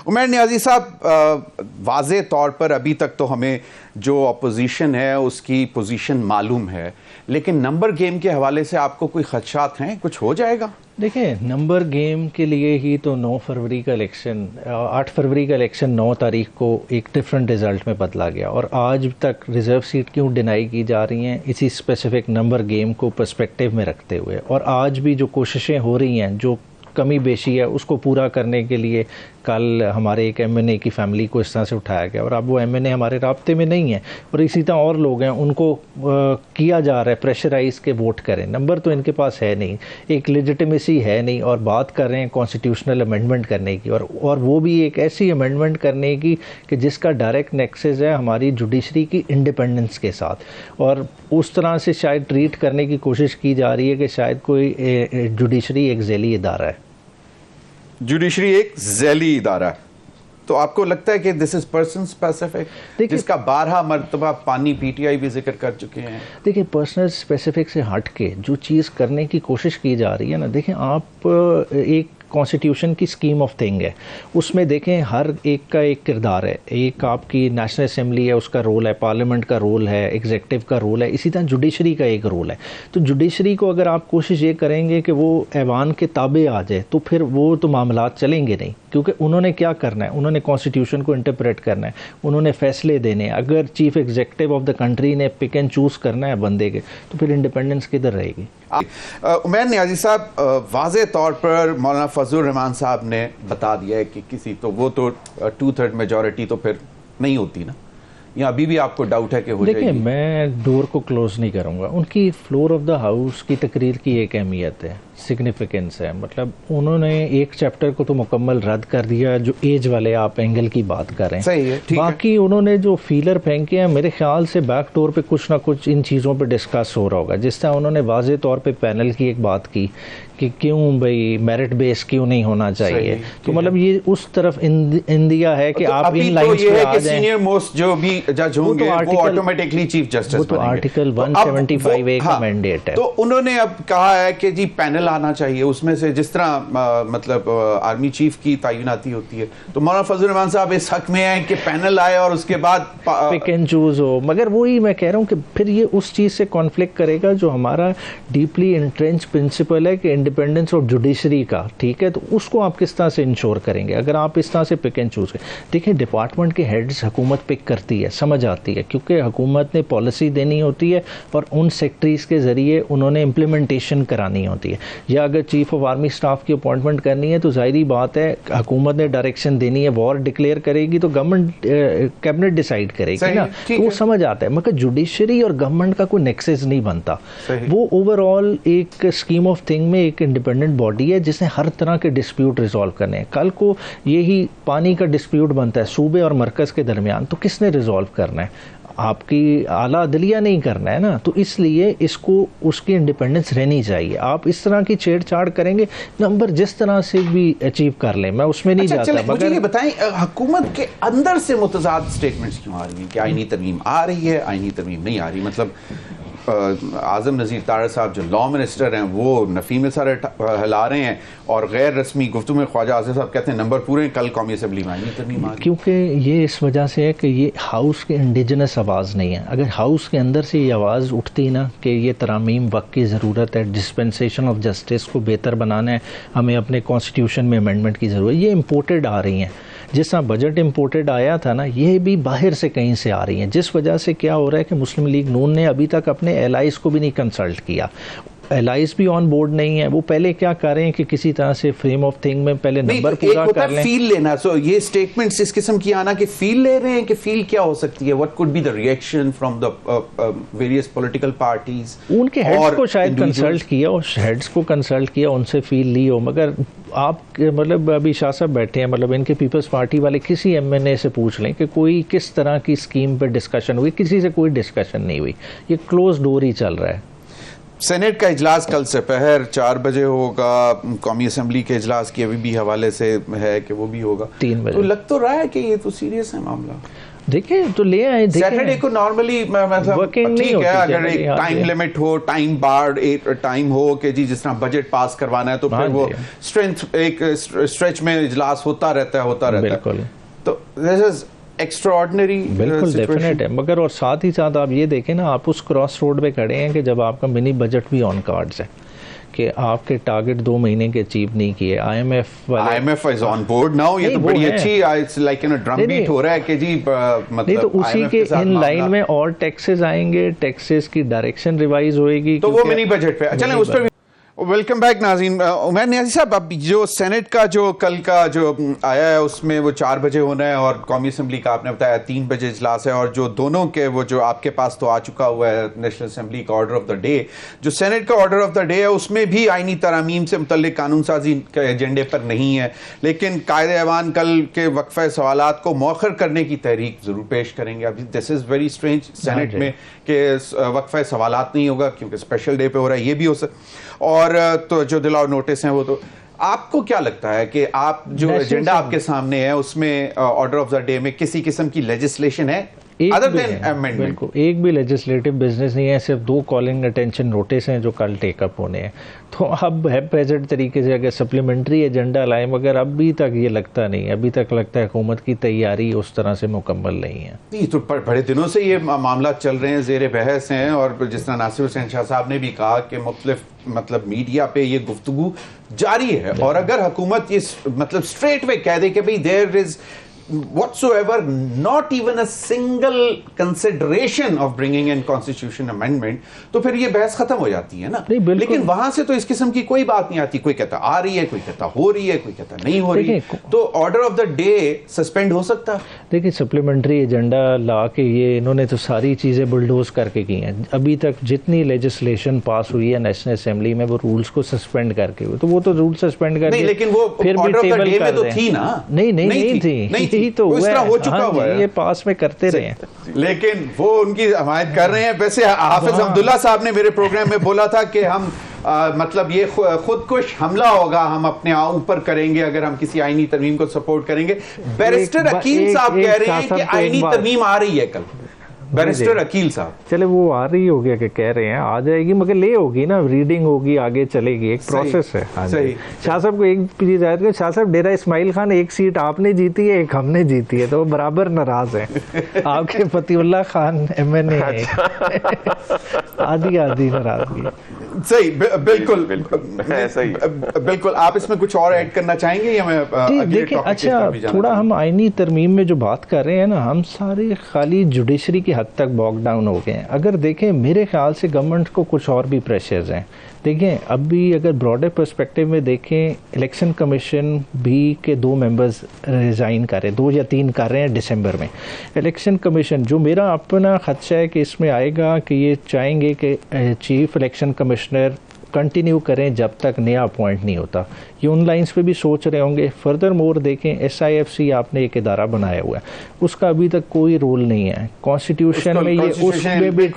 उमैर नियाज़ी साहब, वाज़े तौर पर अभी तक तो हमें जो अपोजिशन है उसकी पोजीशन मालूम है, लेकिन नंबर गेम के हवाले से आपको कोई खदशात हैं? कुछ हो जाएगा? देखिए, नंबर गेम के लिए ही तो 9 फरवरी का इलेक्शन, 8 फरवरी का इलेक्शन 9 तारीख को एक डिफरेंट रिजल्ट में बदला गया, और आज तक रिज़र्व सीट क्यों डिनाई की जा रही हैं? इसी स्पेसिफिक नंबर गेम को पर्सपेक्टिव में रखते हुए। और आज भी जो कोशिशें हो रही हैं, जो कमी बेशी है, उसको पूरा करने के लिए कल हमारे एक एमएनए की फैमिली को इस तरह से उठाया गया, और अब वो एमएनए हमारे राब्ते में नहीं है, और इसी तरह और लोग हैं, उनको किया जा रहा है प्रेशराइज के वोट करें। नंबर तो इनके पास है नहीं, एक लेजिटिमेसी है नहीं, और बात कर रहे हैं कॉन्स्टिट्यूशनल अमेंडमेंट करने की, और वो भी एक ऐसी अमेंडमेंट करने की कि जिसका डायरेक्ट नेक्सेस है हमारी जुडिशरी की इंडिपेंडेंस के साथ, और उस तरह से शायद ट्रीट करने की कोशिश की जा रही है कि शायद कोई जुडिशरी एक झैली इदारा है। जुडिशरी एक झैली इदारा है, तो आपको लगता है कि दिस इज पर्सन स्पेसिफिक, जिसका 12 मरतबा पानी पीटीआई भी जिक्र कर चुके हैं? देखिए, पर्सनल स्पेसिफिक से हट के जो चीज़ करने की कोशिश की जा रही है ना, देखें आप, एक कॉन्स्टिट्यूशन की स्कीम ऑफ थिंग है, उसमें देखें हर एक का एक किरदार है। एक आपकी नेशनल असेंबली है, उसका रोल है, पार्लियामेंट का रोल है, एग्जीक्यूटिव का रोल है, इसी तरह जुडिशरी का एक रोल है। तो जुडिशरी को अगर आप कोशिश ये करेंगे कि वो ऐवान के ताबे आ जाए, तो फिर वो तो मामलात चलेंगे नहीं, क्योंकि उन्होंने क्या करना है, उन्होंने कॉन्स्टिट्यूशन को इंटरप्रेट करना है, उन्होंने फैसले देने। अगर chief executive of the country ने पिक एंड चूज़ करना है बंदे के, तो फिर इंडिपेंडेंस किधर रहेगी? उमैर नियाज़ी साहब, वाज़े तौर पर मौलाना फजलुर रहमान साहब ने बता दिया है कि किसी तो वो तो 2/3 मेजॉरिटी तो फिर नहीं होती ना, या अभी भी आपको डाउट है कि हो जाएगी? देखिए, मैं डोर को क्लोज नहीं करूंगा। उनकी फ्लोर ऑफ द हाउस की तकरीर की एक अहमियत है, सिग्निफिकेंस है। मतलब उन्होंने एक चैप्टर को तो मुकम्मल रद्द कर दिया, जो एज वाले आप एंगल की बात कर रहे हैं। सही है, ठीक बाकी उन्होंने जो फीलर फेंके हैं, मेरे ख्याल से बैक डोर पे कुछ ना कुछ इन चीज़ों पे डिस्कस हो रहा होगा। जिस तरह उन्होंने वाज़े तौर पे पैनल की एक बात की कि क्यों भाई मेरिट बेस क्यों नहीं होना चाहिए, तो मतलब ये उस तरफ इंडिया है कि तो आप इन तो लाइंस पे आ जाएं। सीनियर मोस्ट जो भी जज होंगे वो ऑटोमेटिकली चीफ जस्टिस वो तो आर्टिकल 175A का मैंडेट है। तो उन्होंने अब कहा है कि जी पैनल आना चाहिए, उसमें से जिस तरह मतलब आर्मी चीफ की तैनाती होती है, तो मौलाना फजलुर रहमान साहब इस हक में हैं कि पैनल आए और उसके बाद पिक एंड चूज हो। मगर वही मैं कह रहा हूँ कि फिर ये उस चीज़ से कॉन्फ्लिक्ट करेगा जो हमारा डीपली इंट्रेंच प्रिंसिपल है कि इंडिपेंडेंस ऑफ जुडिशरी का, ठीक है? तो उसको आप किस तरह से इंश्योर करेंगे अगर आप इस तरह से पिक एंड चूज करें? देखिए, डिपार्टमेंट के हेड्स हुकूमत पिक करती है, समझ आती है, क्योंकि हुकूमत ने पॉलिसी देनी होती है और उन सेक्रेटरीज के ज़रिए उन्होंने इम्प्लीमेंटेशन करानी होती है। या अगर चीफ ऑफ आर्मी स्टाफ की अपॉइंटमेंट करनी है, तो जाहिर बात है हुकूमत ने डायरेक्शन देनी है, वॉर डिक्लेयर करेगी तो गवर्नमेंट कैबिनेट डिसाइड करेगी ना, तो वो समझ आता है। मगर जुडिशरी और गवर्नमेंट का कोई नेक्सेस नहीं बनता। वो ओवरऑल एक स्कीम ऑफ थिंग में एक इंडिपेंडेंट बॉडी है जिसने हर तरह के डिस्प्यूट रिजॉल्व करने हैं। कल को यही पानी का डिस्प्यूट बनता है सूबे और मरकज़ के दरमियान, तो किसने रिजॉल्व करना है? आपकी आला अदलिया नहीं करना है ना। तो इसलिए इसको उसकी इंडिपेंडेंस रहनी चाहिए। आप इस तरह की छेड़छाड़ करेंगे, नंबर जिस तरह से भी अचीव कर लें, मैं उसमें नहीं जाता। मगर मुझे ये बताएं, हुकूमत के अंदर से मुतज़ाद स्टेटमेंट्स क्यों आ रही हैं कि आईनी तरमीम आ रही है, आईनी तरमीम नहीं आ रही? मतलब आज़म नज़ीर तारड़ साहब जो लॉ मिनिस्टर हैं वो नफ़ी में सारे हिला रहे हैं, और गैर रस्मी गुफ्तगू में ख्वाजा आसिफ साहब कहते हैं नंबर पूरे कल कौमी असम्बली में आईनी तरमीम आ रही है। क्योंकि ये इस वजह से है कि ये हाउस के इंडिजिनस आवाज़ नहीं है। अगर हाउस के अंदर से ये आवाज़ उठती ना कि ये तरामीम वक्त की ज़रूरत है, डिस्पेंसेशन ऑफ जस्टिस को बेहतर बनाना है, हमें अपने कॉन्स्टिट्यूशन में अमेंडमेंट की ज़रूरत है, ये इम्पोर्टेड आ रही हैं। जिस तरह बजट इम्पोर्टेड आया था ना, ये भी बाहर से कहीं से आ रही हैं, जिस वजह से क्या हो रहा है कि मुस्लिम लीग नून ने अभी तक अपने एलाइज को भी नहीं कंसल्ट किया। एलाइज भी ऑन बोर्ड नहीं है। वो पहले क्या कर रहे हैं कि किसी तरह से फ्रेम ऑफ थिंग में पहले नंबर पूरा कर लें। फील लेना, सो ये स्टेटमेंट्स इस किस्म की आना कि फील ले रहे हैं कि फील क्या हो सकती है, what could be the reaction from the various political parties? उनके हेड्स को शायद कंसल्ट किया, और हेड्स को कंसल्ट किया, उनसे फील ली हो। मगर आप मतलब अभी शाह साहब बैठे हैं, मतलब इनके पीपल्स पार्टी वाले किसी एमएनए से पूछ लें कि कोई किस तरह की स्कीम पर डिस्कशन हुई, किसी से कोई डिस्कशन नहीं हुई। ये क्लोज डोर ही चल रहा है। सेनेट का इजलास कल दोपहर 4 बजे होगा, कौमी असम्बली के इजलास की अभी भी हवाले से है कि वो भी होगा 3 बजे। तो लग तो रहा है कि ये तो सीरियस है मामला। देखिए तो ले आए, सैटरडे को नॉर्मली मतलब Working नहीं ठीक है, होती अगर एक generally, हाँ टाइम जी। लिमिट हो, टाइम बार्ड एक टाइम हो कि जी जिस तरह बजट पास करवाना है तो हाँ फिर वो जी। स्ट्रेंथ एक स्ट्रेच में इजलास होता रहता है। बिल्कुल। तो दिस इज एक्स्ट्राऑर्डिनरी बिल्कुल डेफिनेट है, मगर और साथ ही साथ आप ये देखें ना, आप उस क्रॉस रोड पे खड़े हैं कि जब आपका मिनी बजट भी ऑन कार्ड्स है कि आपके टारगेट 2 महीने के अचीव नहीं किए, IMF is on board now, ये नहीं, तो वो बड़ी है। अच्छी it's like in drum beat हो रहा है कि जी मतलब नहीं तो उसी IMF के साथ इन लाइन मामला- में और टैक्सेस आएंगे, टैक्सेस की डायरेक्शन रिवाइज होएगी, तो वो क्योंकि- मिनी बजट पे चलें, उस पर वेलकम बैक नाज़रीन। उमैर नियाज़ी साहब, अब जो सेनेट का जो कल का जो आया है उसमें वो 4 बजे होना है और कौमी असम्बली का आपने बताया 3 बजे इजलास है, और जो दोनों के वो जो आपके पास तो आ चुका हुआ है नेशनल असम्बली का ऑर्डर ऑफ द डे, जो सेनेट का ऑर्डर ऑफ द डे है उसमें भी आईनी तरामीम से मुतल्लिक कानून साजी के एजेंडे पर नहीं है, लेकिन कायदे ऐवान कल के वक्फे सवालात को मौखर करने की तहरीक ज़रूर पेश करेंगे। अभी this is very strange senate में कि वक्फे सवालात नहीं होगा क्योंकि स्पेशल डे पे हो रहा है, ये भी हो सकता, और तो जो दिलाओ नोटिस हैं वो तो आपको क्या लगता है कि आप जो एजेंडा आपके सामने है उसमें ऑर्डर ऑफ द डे में किसी किस्म की लेजिस्लेशन है अदर देन अमेंडमेंट? बिल्कुल, एक भी लेजिस्लेटिव बिजनेस नहीं है, सिर्फ 2 कॉलिंग अटेंशन नोटिस हैं जो कल टेकअप होने हैं। तो अब है प्रेजेंट तरीके से अगर सप्लीमेंट्री एजेंडा लाएं, मगर अभी तक ये लगता नहीं है, अभी तक लगता है हुकूमत की तैयारी उस तरह से मुकम्मल नहीं है। नहीं तो बड़े दिनों से ये मामला चल रहे हैं, जेर बहस हैं, और जिस तरह नासिर हुसैन शाह साहब ने भी कहा कि मुख्तलिफ मतलब मीडिया पे ये गुफ्तगू जारी है, और अगर हुकूमत ये मतलब स्ट्रेट वे कह दे कि भाई there is whatsoever not even a single consideration of bringing in constitution amendment, तो फिर ये बहस खत्म हो जाती है ना। लेकिन वहां से तो इस किस्म की कोई बात नहीं आती, कोई कहता आ रही है, कोई कहता हो रही है, कोई कहता नहीं हो रही है, तो order of the day suspend हो सकता है। देखिए सप्लीमेंट्री एजेंडा ला के ये इन्होंने तो सारी चीज़ें बुलडोज करके की हैं। अभी तक जितनी लेजिस्लेशन पास हुई है नेशनल असेंबली में वो रूल्स को सस्पेंड करके हुए, तो वो तो रूल सस्पेंड करके नहीं, लेकिन वो फिर भी टेबल कर तो रहे थी ना। नहीं थी, यही तो इस तरह हो चुका हुआ है, ये पास में करते रहे, लेकिन वो उनकी हमायत कर रहे हैं। वैसे हाफिज अब्दुल्ला साहब ने मेरे प्रोग्राम में बोला था कि हम मतलब ये खुदकुश हमला होगा, हम अपने ऊपर करेंगे अगर हम किसी आईनी तरमीम को सपोर्ट करेंगे। बैरिस्टर अकील साहब कह रहे हैं कि आईनी तरमीम आ रही है कल, बैरिस्टर अकील साहब। चले वो आ रही होगी कि कह रहे हैं आ जाएगी, मगर ले होगी ना, रीडिंग होगी, आगे चलेगी, एक प्रोसेस है। सही। शाह साहब को एक चीज याद करें, शाह साहब डेरा इस्माइल खान एक सीट आपने जीती है, एक हमने जीती है, तो वो बराबर नाराज है। आपके फतीउल्लाह खान MNA है, आधी आधी नाराजगी। सही, बिल्कुल बिल्कुल। आप इसमें कुछ और ऐड करना चाहेंगे या मैं देखिए अच्छा, थोड़ा हम आईनी तरमीम में जो बात कर रहे हैं ना, हम सारे खाली जुडिशरी की हद तक बॉग डाउन हो गए हैं। अगर देखें मेरे ख्याल से गवर्नमेंट को कुछ और भी प्रेशर्स हैं। देखें अभी अगर ब्रॉडर पर्सपेक्टिव में देखें, इलेक्शन कमीशन भी के 2 मेंबर्स रिज़ाइन कर रहे हैं, 2 या 3 कर रहे हैं दिसंबर में। इलेक्शन कमीशन जो मेरा अपना खदशा है कि इसमें आएगा कि ये चाहेंगे कि चीफ इलेक्शन कमिश्नर कंटिन्यू करें जब तक नया अपॉइंट नहीं होता। ये उन लाइंस पे भी सोच रहे होंगे। फर्दर मोर देखें SIFC आपने एक इदारा बनाया हुआ है, उसका अभी तक कोई रोल नहीं है कॉन्स्टिट्यूशन में, ये उसमें भी